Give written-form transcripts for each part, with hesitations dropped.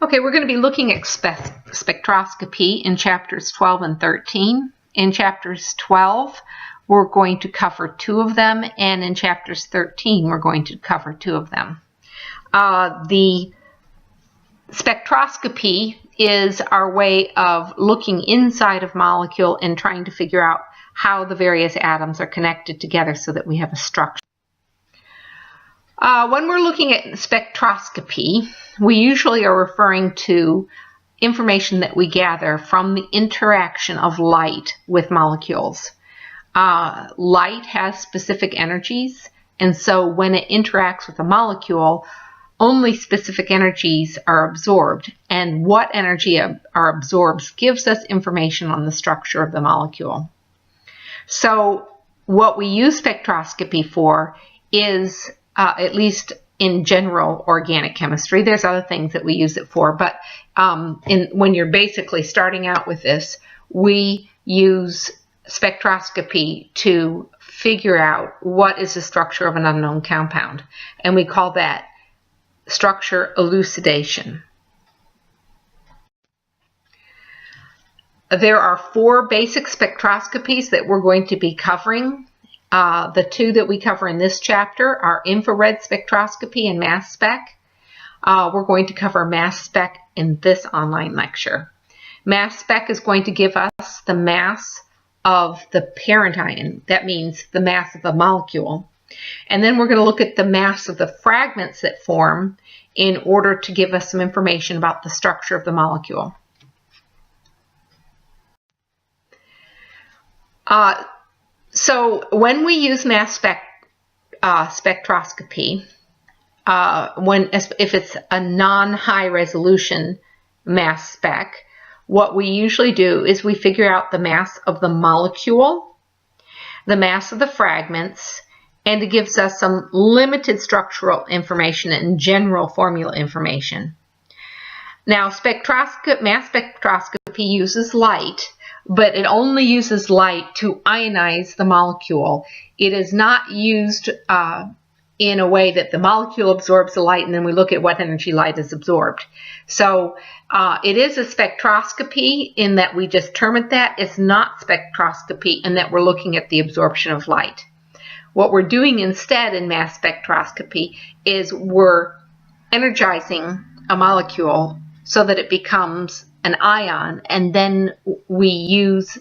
Okay, we're going to be looking at spectroscopy in chapters 12 and 13. In chapters 12, we're going to cover 2 of them, and in chapters 13, we're going to cover 2 of them. The spectroscopy is our way of looking inside of molecule and trying to figure out how the various atoms are connected together so that we have a structure. When we're looking at spectroscopy, we usually are referring to information that we gather from the interaction of light with molecules. Light has specific energies, and so when it interacts with a molecule, only specific energies are absorbed, and what energy are absorbed gives us information on the structure of the molecule. So what we use spectroscopy for is at least in general organic chemistry. There's other things that we use it for, but when you're basically starting out with this, we use spectroscopy to figure out what is the structure of an unknown compound, and we call that structure elucidation. There are 4 basic spectroscopies that we're going to be covering. The 2 that we cover in this chapter are infrared spectroscopy and mass spec. We're going to cover mass spec in this online lecture. Mass spec is going to give us the mass of the parent ion. That means the mass of the molecule. And then we're going to look at the mass of the fragments that form in order to give us some information about the structure of the molecule. So when we use mass spec spectroscopy, if it's a non-high resolution mass spec, what we usually do is we figure out the mass of the molecule, the mass of the fragments, and it gives us some limited structural information and general formula information. Now, mass spectroscopy uses light, but it only uses light to ionize the molecule. It is not used in a way that the molecule absorbs the light and then we look at what energy light is absorbed. So it is a spectroscopy in that we just term it that. It's not spectroscopy in that we're looking at the absorption of light. What we're doing instead in mass spectroscopy is we're energizing a molecule so that it becomes an ion, and then we use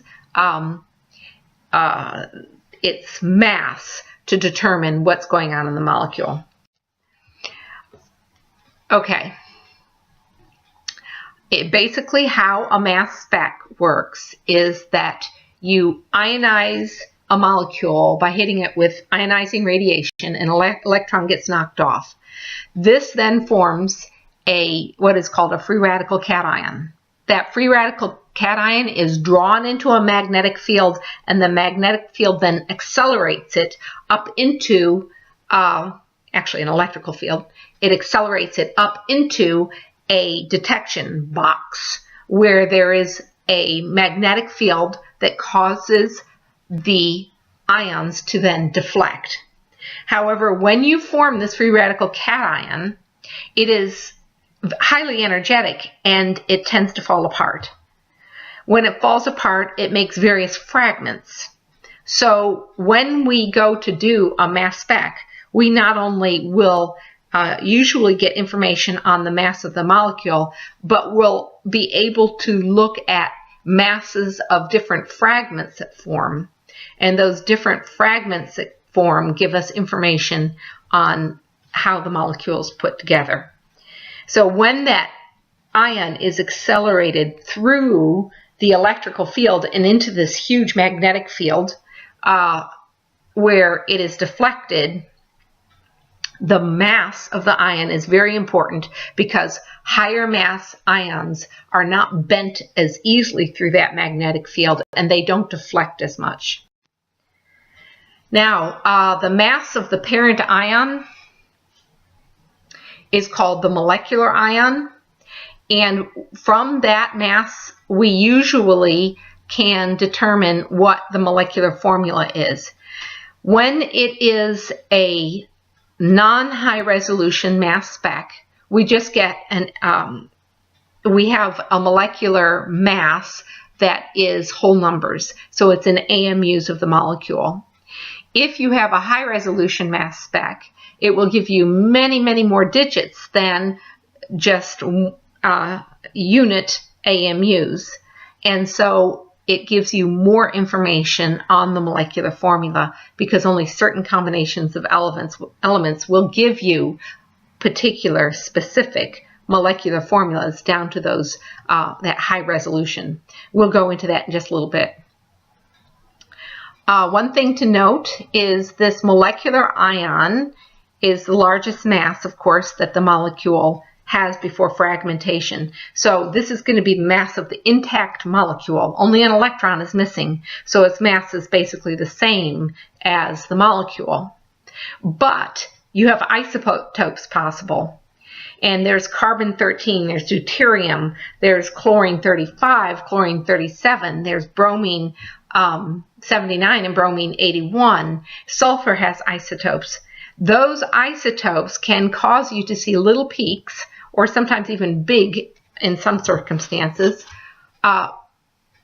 its mass to determine what's going on in the molecule. Okay. Basically how a mass spec works is that you ionize a molecule by hitting it with ionizing radiation, and an electron gets knocked off. This then forms what is called a free radical cation. That free radical cation is drawn into a magnetic field, and the magnetic field then accelerates it up into, actually an electrical field, it accelerates it up into a detection box where there is a magnetic field that causes the ions to then deflect. However, when you form this free radical cation, it is highly energetic and it tends to fall apart. When it falls apart, it makes various fragments. So when we go to do a mass spec, we not only will usually get information on the mass of the molecule, but we'll be able to look at masses of different fragments that form. And those different fragments that form give us information on how the molecule is put together. So when that ion is accelerated through the electrical field and into this huge magnetic field where it is deflected, the mass of the ion is very important because higher mass ions are not bent as easily through that magnetic field and they don't deflect as much. Now, the mass of the parent ion is called the molecular ion, and from that mass we usually can determine what the molecular formula is. When it is a non-high resolution mass spec, we just get we have a molecular mass that is whole numbers. So it's in AMUs of the molecule. If you have a high resolution mass spec, it will give you many, many more digits than just unit AMUs. And so it gives you more information on the molecular formula because only certain combinations of elements will give you particular specific molecular formulas down to those that high resolution. We'll go into that in just a little bit. One thing to note is this molecular ion is the largest mass, of course, that the molecule has before fragmentation. So this is going to be the mass of the intact molecule. Only an electron is missing, so its mass is basically the same as the molecule. But you have isotopes possible. And there's carbon-13, there's deuterium, there's chlorine-35, chlorine-37, there's bromine 79 and bromine 81. Sulfur has isotopes. Those isotopes can cause you to see little peaks, or sometimes even big, in some circumstances,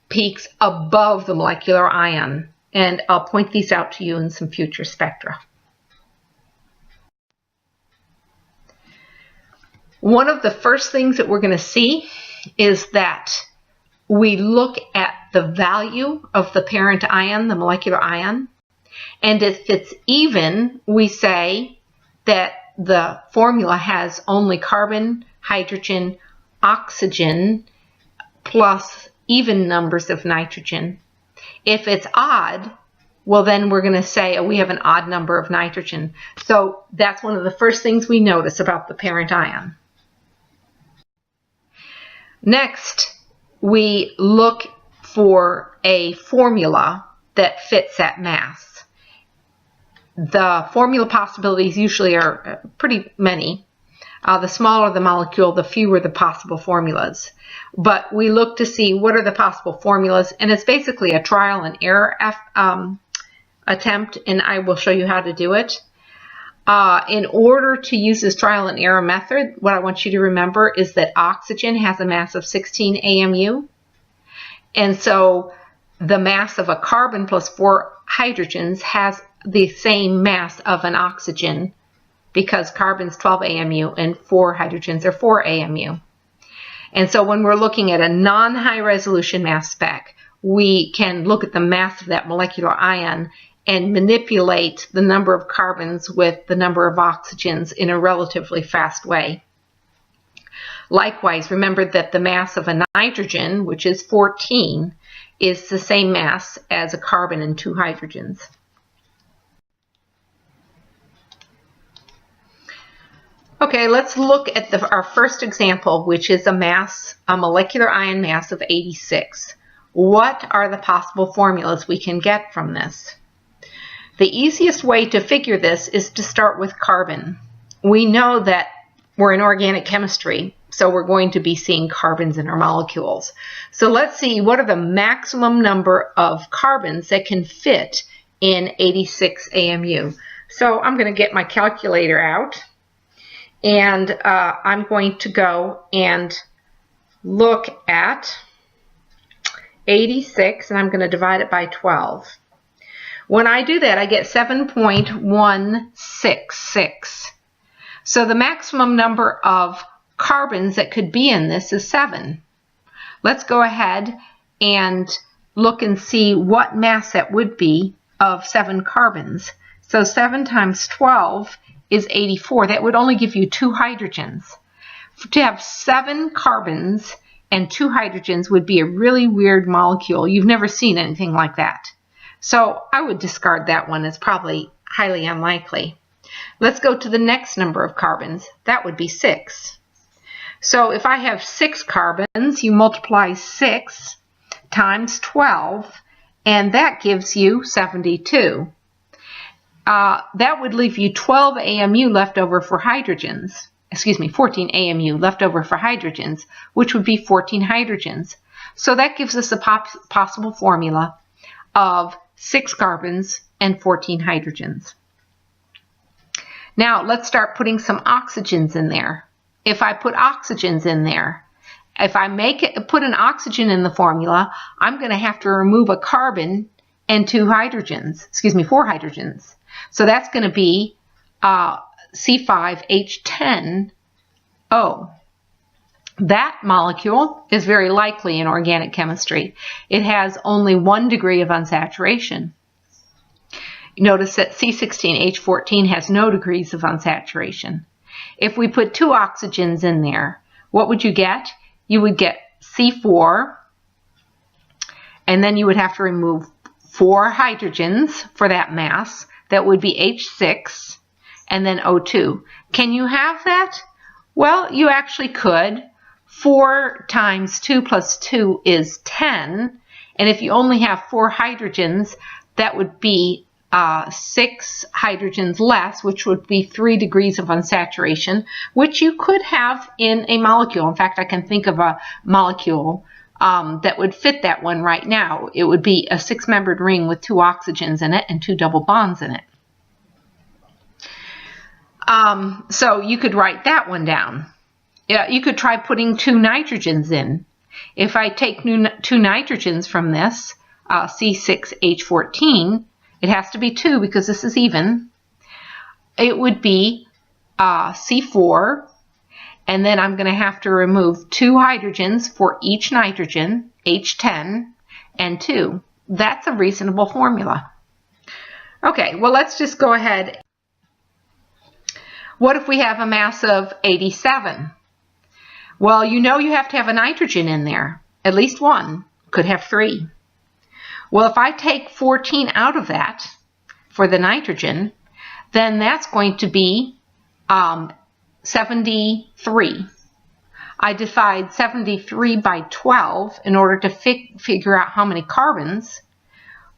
peaks above the molecular ion. And I'll point these out to you in some future spectra. One of the first things that we're going to see is that we look at the value of the parent ion, the molecular ion, and if it's even, we say that the formula has only carbon, hydrogen, oxygen, plus even numbers of nitrogen. If it's odd, well, then we're going to say, oh, we have an odd number of nitrogen. So that's one of the first things we notice about the parent ion. Next, we look for a formula that fits that mass. The formula possibilities usually are pretty many. The smaller the molecule, the fewer the possible formulas. But we look to see what are the possible formulas, and it's basically a trial and error attempt, and I will show you how to do it. In order to use this trial and error method, what I want you to remember is that oxygen has a mass of 16 AMU. And so the mass of a carbon plus 4 hydrogens has the same mass of an oxygen because carbon's 12 AMU and 4 hydrogens are 4 AMU. And so when we're looking at a non-high resolution mass spec, we can look at the mass of that molecular ion and manipulate the number of carbons with the number of oxygens in a relatively fast way. Likewise, remember that the mass of a nitrogen, which is 14, is the same mass as a carbon and 2 hydrogens. Okay, let's look at our first example, which is a molecular ion mass of 86. What are the possible formulas we can get from this? The easiest way to figure this is to start with carbon. We know that we're in organic chemistry, so we're going to be seeing carbons in our molecules. So let's see what are the maximum number of carbons that can fit in 86 AMU. So I'm going to get my calculator out, and I'm going to go and look at 86, and I'm going to divide it by 12. When I do that, I get 7.166. So the maximum number of carbons that could be in this is 7. Let's go ahead and look and see what mass that would be of 7 carbons. So 7 times 12 is 84. That would only give you 2 hydrogens. To have 7 carbons and 2 hydrogens would be a really weird molecule. You've never seen anything like that. So I would discard that one as probably highly unlikely. Let's go to the next number of carbons. That would be 6. So if I have 6 carbons, you multiply 6 times 12, and that gives you 72. That would leave you 12 AMU left over for hydrogens. Excuse me, 14 AMU left over for hydrogens, which would be 14 hydrogens. So that gives us a possible formula of 6 carbons and 14 hydrogens. Now let's start putting some oxygens in there. If I put oxygens in there If I put an oxygen in the formula, I'm going to have to remove a carbon and 4 hydrogens. So that's going to be C5H10O. That molecule is very likely in organic chemistry. It has only 1 degree of unsaturation. Notice that C16H14 has no degrees of unsaturation. If we put 2 oxygens in there, what would you get? You would get C4, and then you would have to remove 4 hydrogens for that mass. That would be H6, and then O2. Can you have that? Well, you actually could. 4 times 2 plus 2 is 10, and if you only have 4 hydrogens, that would be 6 hydrogens less, which would be 3 degrees of unsaturation, which you could have in a molecule. In fact, I can think of a molecule that would fit that one right now. It would be a 6-membered ring with 2 oxygens in it and 2 double bonds in it. So you could write that one down. Yeah, you could try putting 2 nitrogens in. If I take 2 nitrogens from this, C6H14, it has to be 2 because this is even. It would be C4, and then I'm going to have to remove 2 hydrogens for each nitrogen, H10, and 2. That's a reasonable formula. Okay, well, let's just go ahead. What if we have a mass of 87? Well, you know you have to have a nitrogen in there, at least 1, could have 3. Well, if I take 14 out of that for the nitrogen, then that's going to be 73. I divide 73 by 12 in order to figure out how many carbons.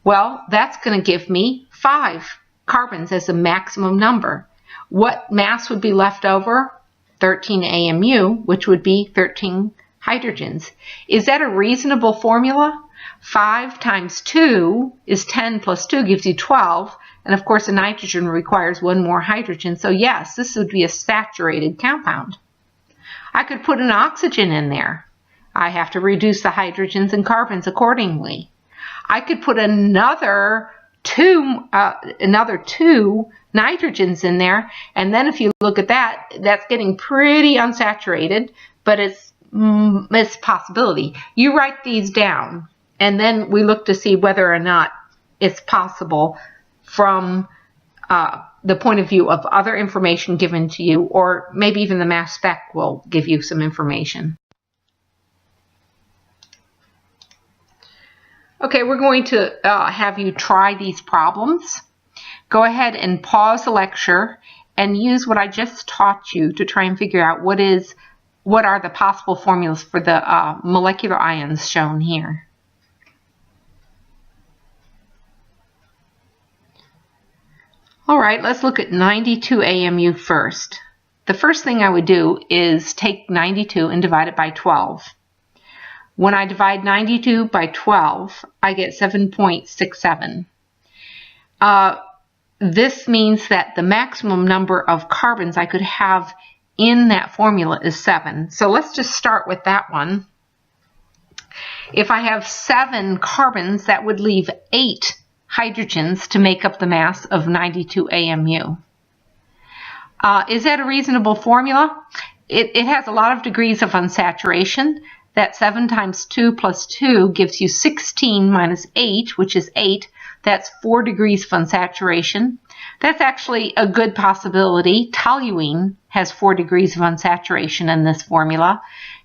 Well, that's going to give me 5 carbons as the maximum number. What mass would be left over? 13 AMU, which would be 13 hydrogens. Is that a reasonable formula? 5 times 2 is 10 plus 2 gives you 12. And of course, a nitrogen requires 1 more hydrogen. So yes, this would be a saturated compound. I could put an oxygen in there. I have to reduce the hydrogens and carbons accordingly. I could put another 2 nitrogens in there, and then if you look at that, that's getting pretty unsaturated, but it's a possibility. You write these down, and then we look to see whether or not it's possible from the point of view of other information given to you, or maybe even the Mass Spec will give you some information. Okay, we're going to have you try these problems. Go ahead and pause the lecture and use what I just taught you to try and figure out what are the possible formulas for the molecular ions shown here. All right, let's look at 92 AMU first. The first thing I would do is take 92 and divide it by 12. When I divide 92 by 12, I get 7.67. This means that the maximum number of carbons I could have in that formula is 7. So let's just start with that one. If I have 7 carbons, that would leave 8 hydrogens to make up the mass of 92 AMU. Is that a reasonable formula? It has a lot of degrees of unsaturation. That 7 times 2 plus 2 gives you 16 minus 8, which is 8. That's 4 degrees of unsaturation. That's actually a good possibility. Toluene has 4 degrees of unsaturation in this formula,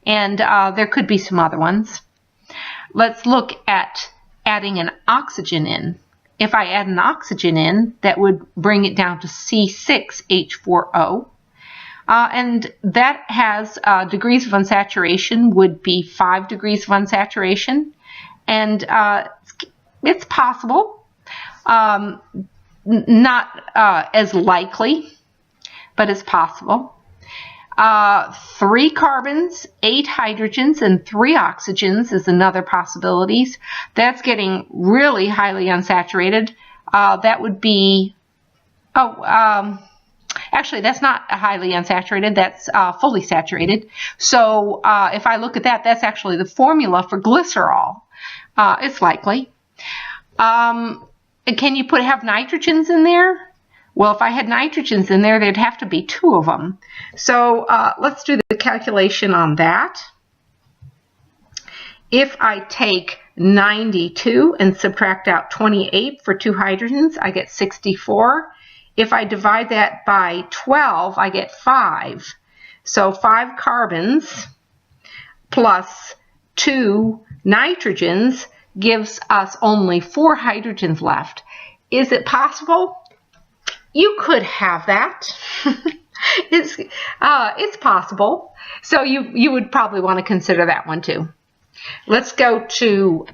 and there could be some other ones. Let's look at adding an oxygen in. If I add an oxygen in, that would bring it down to C6H4O. And that has degrees of unsaturation would be 5 degrees of unsaturation. And it's possible, not as likely, but it's possible. 3 carbons, 8 hydrogens, and 3 oxygens is another possibility. That's getting really highly unsaturated. That would be, Actually, that's not highly unsaturated, that's fully saturated. So if I look at that, that's actually the formula for glycerol. It's likely. Can you have nitrogens in there? Well, if I had nitrogens in there, there'd have to be 2 of them. So let's do the calculation on that. If I take 92 and subtract out 28 for 2 hydrogens, I get 64. If I divide that by 12, I get 5. So 5 carbons plus 2 nitrogens gives us only 4 hydrogens left. Is it possible? You could have that. It's possible. So you would probably want to consider that one too. Let's go to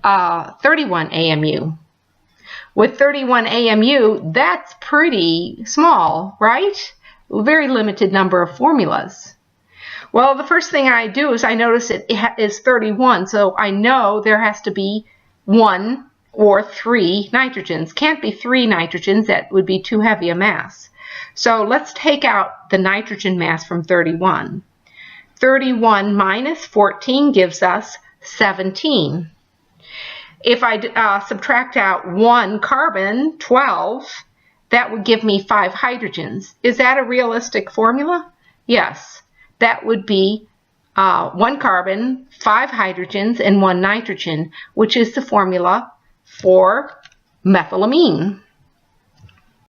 31 AMU. With 31 AMU, that's pretty small, right? A very limited number of formulas. Well, the first thing I do is I notice it is 31, so I know there has to be 1 or 3 nitrogens. Can't be 3 nitrogens, that would be too heavy a mass. So let's take out the nitrogen mass from 31. 31 minus 14 gives us 17. If I subtract out 1 carbon, 12, that would give me 5 hydrogens. Is that a realistic formula? Yes. That would be 1 carbon, 5 hydrogens, and 1 nitrogen, which is the formula for methylamine.